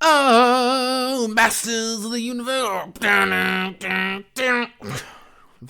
Oh, masters of the universe.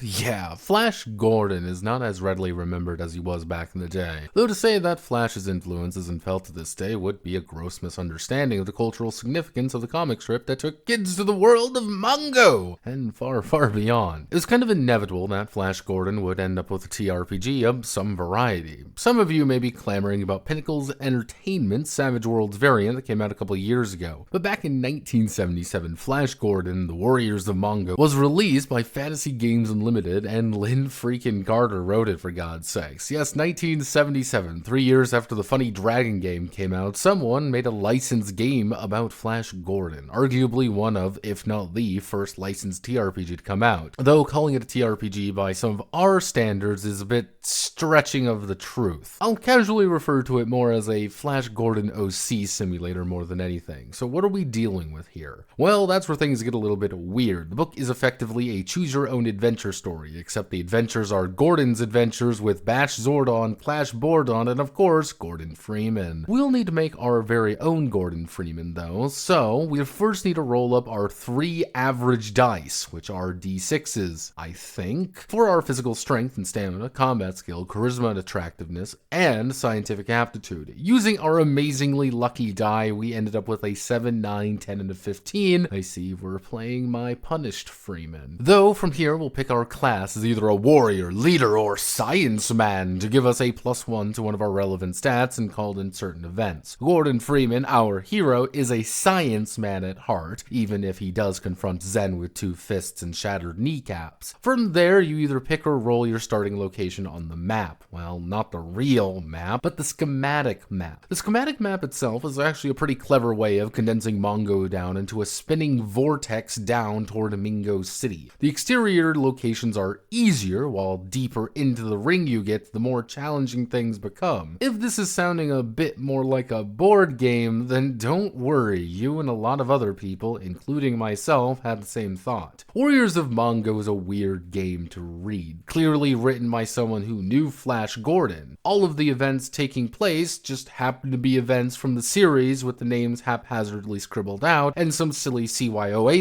Yeah, Flash Gordon is not as readily remembered as he was back in the day, though to say that Flash's influence isn't felt to this day would be a gross misunderstanding of the cultural significance of the comic strip that took kids to the world of Mongo, and far, far beyond. It was kind of inevitable that Flash Gordon would end up with a TRPG of some variety. Some of you may be clamoring about Pinnacle's Entertainment Savage Worlds variant that came out a couple years ago, but back in 1977, Flash Gordon, The Warriors of Mongo, was released by Fantasy Games Unlimited, and Lynn freaking Carter wrote it, for God's sakes. Yes, 1977, 3 years after the Funny Dragon game came out, someone made a licensed game about Flash Gordon, arguably one of, if not the, first licensed TRPG to come out. Though calling it a TRPG by some of our standards is a bit stretching of the truth. I'll casually refer to it more as a Flash Gordon OC simulator more than anything. So what are we dealing with here? Well, that's where things get a little bit weird. The book is effectively a choose-your-own-adventure story, except the adventures are Gordon's adventures with Bash Zordon, Clash Bordon, and of course, Gordon Freeman. We'll need to make our very own Gordon Freeman though, so we first need to roll up our 3 average dice, which are d6s, I think, for our physical strength and stamina, combat skill, charisma and attractiveness, and scientific aptitude. Using our amazingly lucky die, we ended up with a 7, 9, 10, and a 15. I see we're playing my punished Freeman. Though from here we'll pick our class as either a warrior, leader, or science man to give us a +1 to one of our relevant stats and called in certain events. Gordon Freeman, our hero, is a science man at heart, even if he does confront Zen with 2 fists and shattered kneecaps. From there, you either pick or roll your starting location on the map. Well, not the real map, but the schematic map. The schematic map itself is actually a pretty clever way of condensing Mongo down into a spinning vortex down toward Mingo City. The exterior locations are easier, while deeper into the ring you get, the more challenging things become. If this is sounding a bit more like a board game, then don't worry, you and a lot of other people, including myself, had the same thought. Warriors of Mongo is a weird game to read, clearly written by someone who knew Flash Gordon. All of the events taking place just happen to be events from the series with the names haphazardly scribbled out and some silly CYOA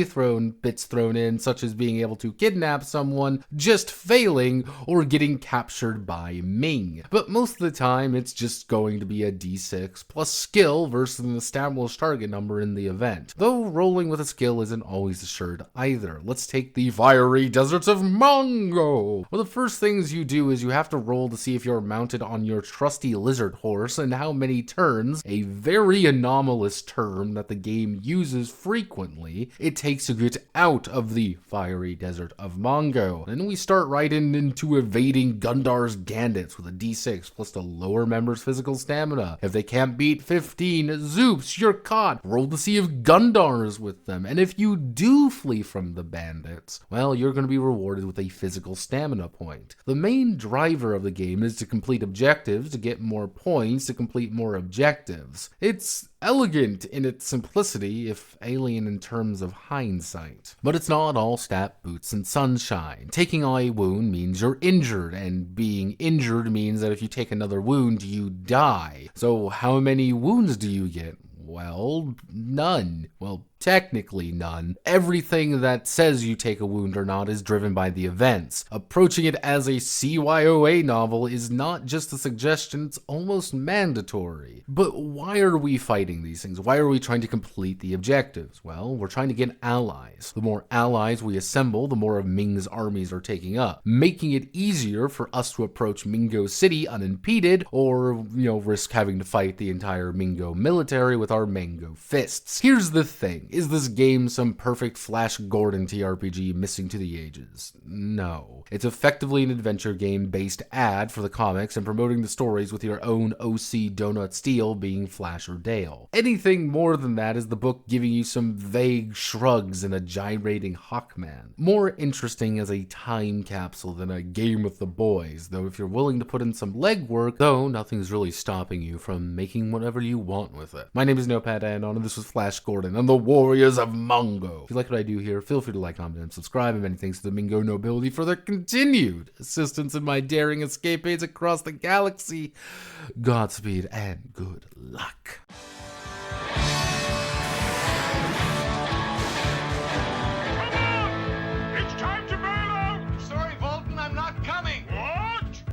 bits thrown in, such as being able to kidnap someone, just failing, or getting captured by Ming. But most of the time, it's just going to be a d6 plus skill versus an established target number in the event. Though rolling with a skill isn't always assured either. Let's take the fiery deserts of Mongo. Well, the first things you do is you have to roll to see if you're mounted on your trusty lizard horse and how many turns, a very anomalous term that the game uses frequently, it takes to get out of the fiery desert of Mongo. Then we start right into evading Gundar's Gandits with a d6 plus the lower member's physical stamina. If they can't beat 15, zoops, you're caught. Roll to see if Gundar is with them, and if you do flee from the bandits, well, you're going to be rewarded with a physical stamina point. The main driver of the game is to complete objectives to get more points to complete more objectives. It's elegant in its simplicity, if alien in terms of hindsight. But it's not all stat boots and sunshine. Taking a wound means you're injured, and being injured means that if you take another wound, you die. So how many wounds do you get? Well, none. Well, technically none. Everything that says you take a wound or not is driven by the events. Approaching it as a CYOA novel is not just a suggestion, it's almost mandatory. But why are we fighting these things? Why are we trying to complete the objectives? Well, we're trying to get allies. The more allies we assemble, the more of Ming's armies are taking up, making it easier for us to approach Mingo City unimpeded, or, risk having to fight the entire Mingo military with our Mango fists. Here's the thing. Is this game some perfect Flash Gordon TRPG missing to the ages? No. It's effectively an adventure game-based ad for the comics and promoting the stories with your own OC donut steel being Flash or Dale. Anything more than that is the book giving you some vague shrugs and a gyrating Hawkman. More interesting as a time capsule than a game with the boys, though if you're willing to put in some legwork, though nothing's really stopping you from making whatever you want with it. My name is Notepad, and this was Flash Gordon on the Warriors of Mongo. If you like what I do here, feel free to like, comment, and subscribe, and many thanks to the Mingo nobility for their continued assistance in my daring escapades across the galaxy. Godspeed and good luck.